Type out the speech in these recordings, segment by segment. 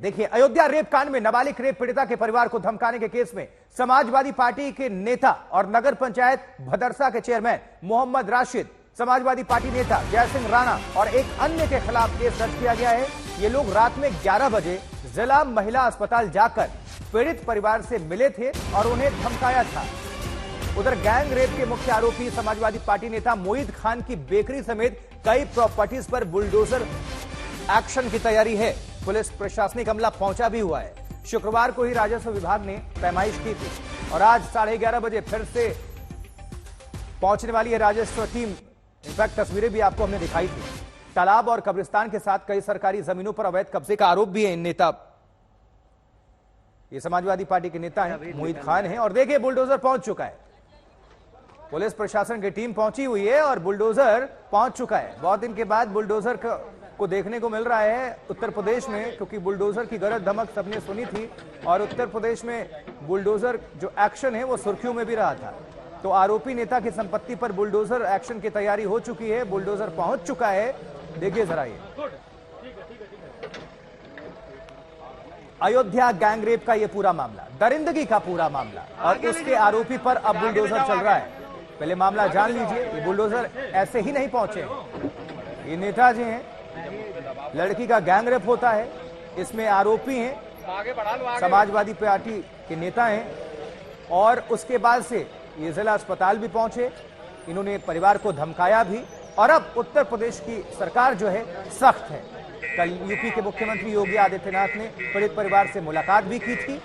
देखिए, अयोध्या रेप कांड में नाबालिग रेप पीड़िता के परिवार को धमकाने के केस में समाजवादी पार्टी के नेता और नगर पंचायत भदरसा के चेयरमैन मोहम्मद राशिद, समाजवादी पार्टी नेता जयसिंह राणा और एक अन्य के खिलाफ केस दर्ज किया गया है। ये लोग रात में 11 बजे जिला महिला अस्पताल जाकर पीड़ित परिवार से मिले थे और उन्हें धमकाया था। उधर गैंग रेप के मुख्य आरोपी समाजवादी पार्टी नेता मोईद खान की बेकरी समेत कई प्रॉपर्टीज पर बुलडोजर एक्शन की तैयारी है। पुलिस प्रशासनिक अमला पहुंचा भी हुआ है। शुक्रवार को ही राजस्व विभाग ने पैमाइश की थी और आज 11:30 बजे फिर से पहुंचने वाली है राजस्व टीम। इनफैक्ट तस्वीरें भी आपको हमने दिखाई थी। तालाब और कब्रिस्तान के साथ कई सरकारी जमीनों पर अवैध कब्जे का आरोप भी है इन नेता। ये समाजवादी पार्टी के नेता हैं, मोईद खान हैं। और देखिए, बुलडोजर पहुंच चुका है। पुलिस प्रशासन की टीम पहुंची हुई है और बुलडोजर पहुंच चुका है। बहुत दिन के बाद बुलडोजर को देखने को मिल रहा है उत्तर प्रदेश में, क्योंकि बुलडोजर की गरज धमक सबने सुनी थी और उत्तर प्रदेश में बुलडोजर जो एक्शन है वो सुर्खियों में भी रहा था। तो आरोपी नेता की संपत्ति पर बुलडोजर एक्शन की तैयारी हो चुकी है। बुलडोजर पहुंच चुका है। देखिए जरा ये अयोध्या गैंगरेप का ये पूरा मामला, दरिंदगी का पूरा मामला, और उसके आरोपी पर अब बुलडोजर चल रहा है। पहले मामला जान लीजिए। ये बुलडोजर ऐसे ही नहीं पहुंचे, ये नेताजी हैं। लड़की का गैंगरेप होता है, इसमें आरोपी हैं समाजवादी पार्टी के नेता हैं और उसके बाद से ये जिला अस्पताल भी पहुंचे। इन्होंने परिवार को धमकाया भी और अब उत्तर प्रदेश की सरकार जो है सख्त है। कल यूपी के मुख्यमंत्री योगी आदित्यनाथ ने पीड़ित परिवार से मुलाकात भी की थी।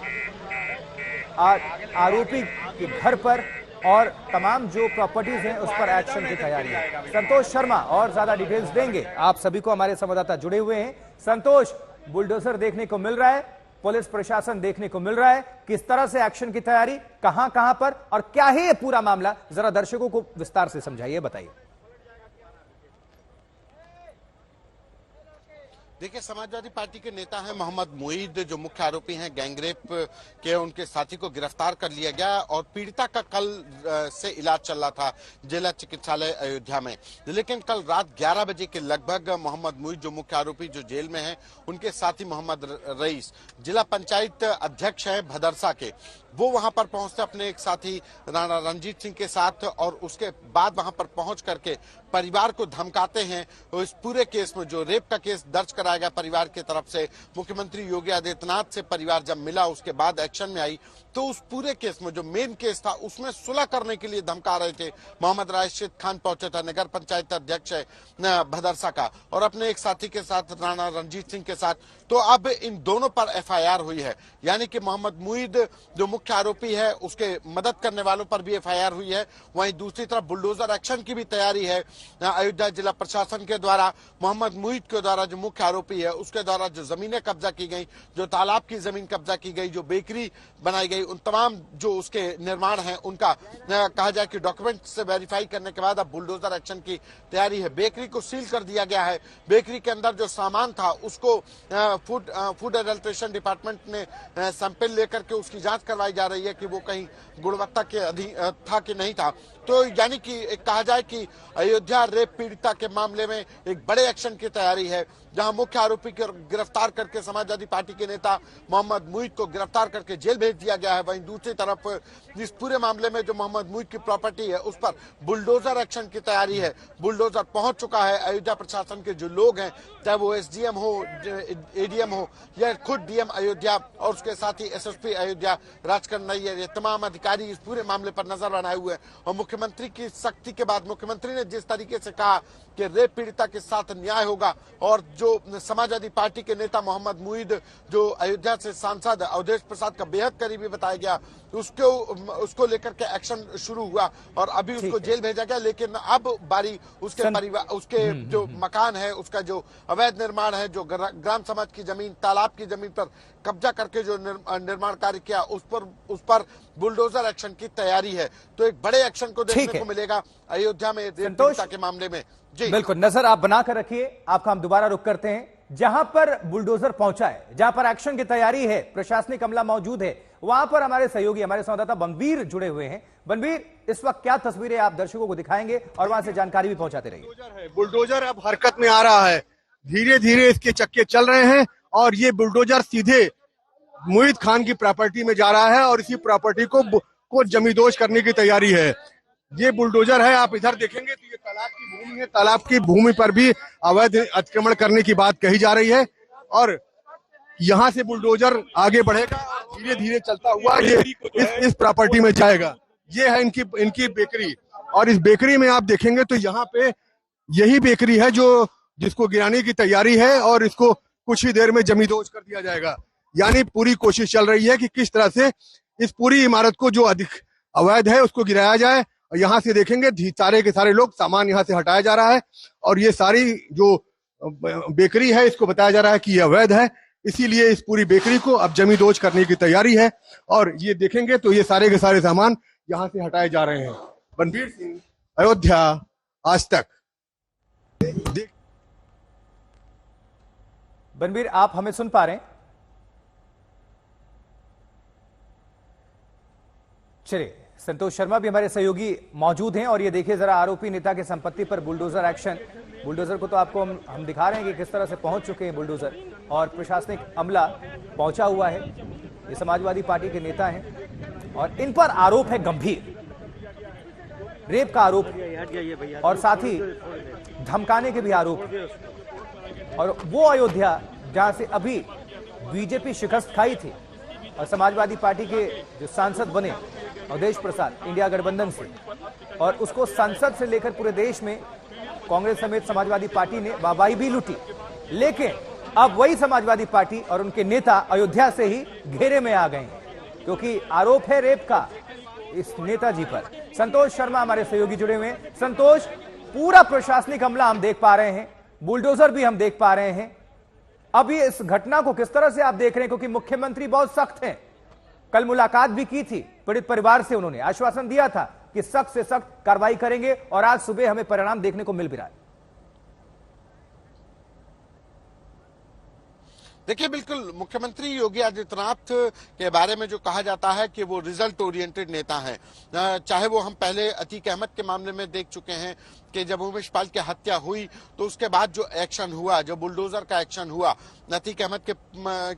आरोपी के घर पर और तमाम जो प्रॉपर्टीज हैं उस पर एक्शन की तैयारी है। संतोष शर्मा और ज्यादा डिटेल्स देंगे। आप सभी को हमारे संवाददाता जुड़े हुए हैं। संतोष, बुलडोजर देखने को मिल रहा है, पुलिस प्रशासन देखने को मिल रहा है, किस तरह से एक्शन की तैयारी, कहां कहां पर, और क्या है ये पूरा मामला, जरा दर्शकों को विस्तार से समझाइए, बताइए। देखिए, समाजवादी पार्टी के नेता हैं मोहम्मद मोईद, जो मुख्य आरोपी हैं गैंगरेप के, उनके साथी को गिरफ्तार कर लिया गया और पीड़िता का कल से इलाज चल रहा था जिला चिकित्सालय अयोध्या में। लेकिन कल रात 11 बजे के लगभग मोहम्मद मोईद, जो मुख्य आरोपी जो जेल में हैं, उनके साथी मोहम्मद रईस, जिला पंचायत अध्यक्ष हैं भदरसा के, वो वहां पर पहुंचते अपने एक साथी राणा रणजीत सिंह के साथ और उसके बाद वहां पर पहुंच करके परिवार को धमकाते हैं। इस पूरे केस में जो रेप का केस दर्ज कराया गया परिवार की तरफ से, मुख्यमंत्री योगी आदित्यनाथ से परिवार जब मिला उसके बाद एक्शन में आई, तो उस पूरे केस में जो मेन केस था उसमें सुलह करने के लिए धमका रहे थे। मोहम्मद राशिद खान पहुंचे थे, नगर पंचायत अध्यक्ष है भदरसा का, और अपने एक साथी के साथ राणा रणजीत सिंह के साथ। तो अब इन दोनों पर FIR हुई है, यानी कि मोहम्मद मोईद जो मुख्य आरोपी है उसके मदद करने वालों पर भी FIR हुई है। वहीं दूसरी तरफ बुलडोजर एक्शन की भी तैयारी है अयोध्या जिला प्रशासन के द्वारा। मोहम्मद मोईद के द्वारा जो मुख्य आरोपी है उसके द्वारा जो जमीनें कब्जा की गई, जो तालाब की जमीन कब्जा की गई, जो बेकरी बनाई गई, उन तमाम जो उसके निर्माण है उनका कहा जाए कि डॉक्यूमेंट से वेरीफाई करने के बाद अब बुलडोजर एक्शन की तैयारी है। बेकरी को सील कर दिया गया है। बेकरी के अंदर जो सामान था उसको फूड एडल्ट्रेशन डिपार्टमेंट ने सैंपल लेकर के उसकी जांच करवाई जा रही है कि वो कहीं गुणवत्ता के अधीन था कि नहीं था। तो यानी कि कहा जाए कि अयोध्या रेप पीड़िता के मामले में एक बड़े एक्शन की तैयारी है, जहां मुख्य आरोपी को गिरफ्तार करके समाजवादी पार्टी के नेता मोहम्मद मोईद को गिरफ्तार करके जेल भेज दिया गया है। वहीं दूसरी तरफ इस पूरे मामले में जो मोहम्मद मोईद की प्रॉपर्टी है उस पर बुलडोजर एक्शन की तैयारी है। बुलडोजर पहुंच चुका है। अयोध्या प्रशासन के जो लोग हैं, चाहे वो SDM हो, ADM हो या खुद DM अयोध्या और उसके साथ ही SSP अयोध्या राजकरण नैयर, ये तमाम अधिकारी इस पूरे मामले पर नजर बनाए हुए हैं। और मुख्यमंत्री की सख्ती के बाद मुख्यमंत्री ने जिस तरीके से कहा कि रेप पीड़िता के साथ न्याय होगा, और जो समाजवादी पार्टी के नेता मोहम्मद मोईद जो अयोध्या से सांसद अवधेश प्रसाद का बेहद करीबी बताया गया, उसको लेकर के एक्शन शुरू हुआ और अभी उसको जेल भेजा गया। लेकिन अब बारी उसके परिवार, उसके जो मकान है, उसका जो अवैध निर्माण है, जो ग्राम समाज की जमीन, तालाब की जमीन पर कब्जा करके जो निर्माण कार्य किया, उस पर बुलडोजर एक्शन की तैयारी है। तो एक बड़े एक्शन को देखने को मिलेगा अयोध्या में रेप पीड़िता के मामले में। जी बिल्कुल, नजर आप बनाकर रखिए। आपका हम दोबारा रुक करते हैं। जहां पर बुलडोजर पहुंचा है, जहां पर एक्शन की तैयारी है, प्रशासनिक अमला मौजूद है, वहां पर हमारे सहयोगी, हमारे संवाददाता बनवीर जुड़े हुए हैं। बनवीर, इस वक्त क्या तस्वीरें आप दर्शकों को दिखाएंगे और वहां से जानकारी भी पहुंचाते रहिए। बुलडोजर अब हरकत में आ रहा है, धीरे धीरे इसके चक्के चल रहे हैं और ये बुलडोजर सीधे मुईद खान की प्रॉपर्टी में जा रहा है और इसी प्रॉपर्टी को जमींदोज करने की तैयारी है। ये बुलडोजर है, आप इधर देखेंगे तो ये तालाब की भूमि है। तालाब की भूमि पर भी अवैध अतिक्रमण करने की बात कही जा रही है और यहाँ से बुलडोजर आगे बढ़ेगा, धीरे धीरे चलता हुआ ये इस प्रॉपर्टी में जाएगा। ये है इनकी बेकरी और इस बेकरी में आप देखेंगे तो यहाँ पे यही बेकरी है जिसको गिराने की तैयारी है और इसको कुछ ही देर में जमींदोज कर दिया जाएगा। यानी पूरी कोशिश चल रही है कि किस तरह से इस पूरी इमारत को जो अधिक अवैध है उसको गिराया जाए। और यहाँ से देखेंगे सारे के सारे लोग सामान यहाँ से हटाया जा रहा है और ये सारी जो बेकरी है इसको बताया जा रहा है कि ये अवैध है, इसीलिए इस पूरी बेकरी को अब जमींदोज करने की तैयारी है। और ये देखेंगे तो ये सारे के सारे सामान यहाँ से हटाए जा रहे हैं। बनवीर सिंह, अयोध्या, आज तक। बनवीर, आप हमें सुन पा रहे हैं? चलिए, संतोष शर्मा भी हमारे सहयोगी मौजूद हैं और ये देखिए जरा आरोपी नेता की संपत्ति पर बुलडोजर एक्शन। बुलडोजर को तो आपको हम दिखा रहे हैं कि किस तरह से पहुंच चुके हैं बुलडोजर और प्रशासनिक अमला पहुंचा हुआ है। ये समाजवादी पार्टी के नेता हैं और इन पर आरोप है गंभीर, रेप का आरोप और साथ ही धमकाने के भी आरोप। और वो अयोध्या जहां से अभी बीजेपी शिकस्त खाई थी और समाजवादी पार्टी के जो सांसद बने अवधेश प्रसाद इंडिया गठबंधन से, और उसको संसद से लेकर पूरे देश में कांग्रेस समेत समाजवादी पार्टी ने वाहवाही भी लूटी। लेकिन अब वही समाजवादी पार्टी और उनके नेता अयोध्या से ही घेरे में आ गए क्योंकि आरोप है रेप का इस नेताजी पर। संतोष शर्मा हमारे सहयोगी जुड़े हुए हैं। संतोष, पूरा प्रशासनिक अमला हम देख पा रहे हैं, बुलडोजर भी हम देख पा रहे हैं। अब ये इस घटना को किस तरह से आप देख रहे हैं, क्योंकि मुख्यमंत्री बहुत सख्त हैं, कल मुलाकात भी की थी पीड़ित परिवार से, उन्होंने आश्वासन दिया था कि सख्त से सख्त कार्रवाई करेंगे और आज सुबह हमें परिणाम देखने को मिल भी रहा है। देखिए, बिल्कुल मुख्यमंत्री योगी आदित्यनाथ के बारे में जो कहा जाता है कि वो रिजल्ट ओरिएंटेड नेता हैं, चाहे वो हम पहले अतीक अहमद के मामले में देख चुके हैं कि जब उमेश पाल की हत्या हुई तो उसके बाद जो एक्शन हुआ, जो बुलडोजर का एक्शन हुआ, अतीक अहमद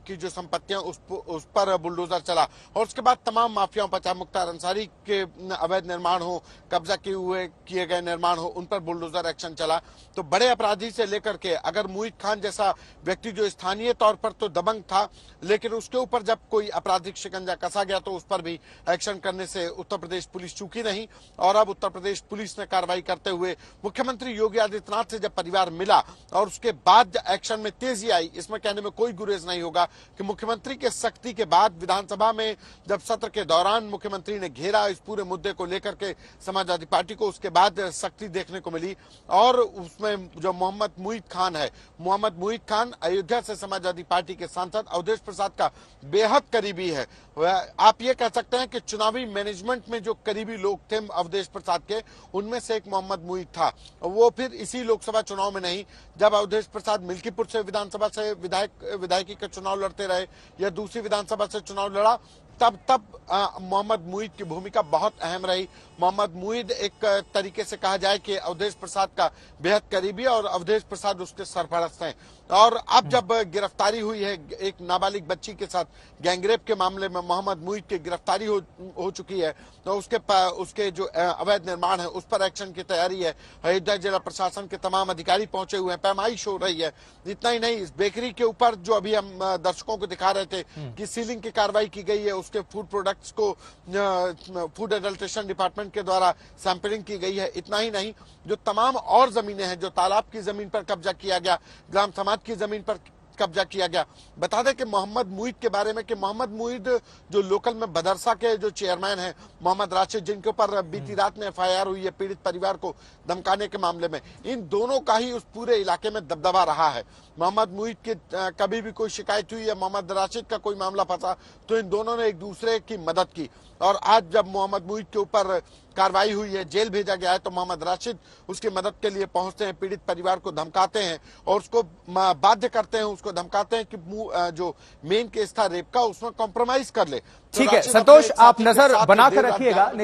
की जो संपत्तियां उस पर बुलडोजर चला और उसके बाद तमाम माफियाओं पर, चाहे मुख्तार अंसारी के अवैध निर्माण हो, कब्जा किए गए निर्माण हो, उन पर बुलडोजर एक्शन चला। तो बड़े अपराधी से लेकर के अगर मुईद खान जैसा व्यक्ति जो स्थानीय तौर पर तो दबंग था, लेकिन उसके ऊपर जब कोई आपराधिक शिकंजा कसा गया तो उस पर भी एक्शन करने से उत्तर प्रदेश पुलिस चूकी नहीं। और अब उत्तर प्रदेश पुलिस ने कार्रवाई करते हुए मुख्यमंत्री योगी आदित्यनाथ से जब परिवार मिला और उसके बाद एक्शन में तेजी आई, इसमें कहने में कोई गुरेज नहीं होगा कि मुख्यमंत्री के सख्ती के बाद विधानसभा में जब सत्र के दौरान मुख्यमंत्री ने घेरा इस पूरे मुद्दे को लेकर के समाजवादी पार्टी को, उसके बाद सख्ती देखने को मिली। और उसमें जो मोहम्मद मुईद खान है, मोहम्मद मुईद खान अयोध्या से समाजवादी पार्टी के सांसद अवधेश प्रसाद का बेहद करीबी है। आप ये कह सकते हैं कि चुनावी मैनेजमेंट में जो करीबी लोग थे अवधेश प्रसाद के, उनमें से एक मोहम्मद मुईद था। वो फिर इसी लोकसभा चुनाव में नहीं, जब अवधेश प्रसाद मिल्कीपुर से विधानसभा से विधायकी का चुनाव लड़ते रहे या दूसरी विधानसभा से चुनाव लड़ा, तब मोहम्मद मुईद की भूमिका बहुत अहम रही। मोहम्मद मुईद एक तरीके से कहा जाए कि अवधेश प्रसाद का बेहद करीबी और अवधेश प्रसाद उसके सरपरस्त हैं। और अब जब गिरफ्तारी हुई है एक नाबालिग बच्ची के साथ गैंगरेप के मामले में, मोहम्मद मुईद की गिरफ्तारी हो चुकी है, तो उसके जो अवैध निर्माण है उस पर एक्शन की तैयारी है। अयोध्या जिला प्रशासन के तमाम अधिकारी पहुंचे हुए हैं, पैमाइश हो रही है। इतना ही नहीं, इस बेकरी के ऊपर जो अभी हम दर्शकों को दिखा रहे थे कि सीलिंग की कार्रवाई की गई है, उसके फूड प्रोडक्ट्स को फूड एडल्ट्रेशन डिपार्टमेंट के द्वारा सैंपलिंग की गई है। इतना ही नहीं, जो तमाम और जमीनें हैं, जो तालाब की जमीन पर कब्जा किया गया, ग्राम समाज की जमीन पर कब्जा किया गया। बता दें कि मोहम्मद मुईद के बारे में कि मोहम्मद मुईद जो लोकल में बदरसा के जो चेयरमैन हैं मोहम्मद राशिद, जिनके ऊपर बीती रात में एफआईआर हुई है पीड़ित परिवार को धमकाने के मामले में, इन दोनों का ही उस पूरे इलाके में दबदबा रहा है। मोहम्मद मुईद की कभी भी कोई शिकायत हुई या मोहम्मद राशिद का कोई मामला फंसा तो इन दोनों ने एक दूसरे की मदद की। और आज जब मोहम्मद मुईद के ऊपर कार्रवाई हुई है, जेल भेजा गया है, तो मोहम्मद राशिद उसकी मदद के लिए पहुंचते हैं, पीड़ित परिवार को धमकाते हैं और उसको बाध्य करते हैं, उसको धमकाते हैं कि जो मेन केस था रेप का उसमें कॉम्प्रोमाइज कर ले। ठीक है संतोष, आप नजर बनाकर रखिएगा।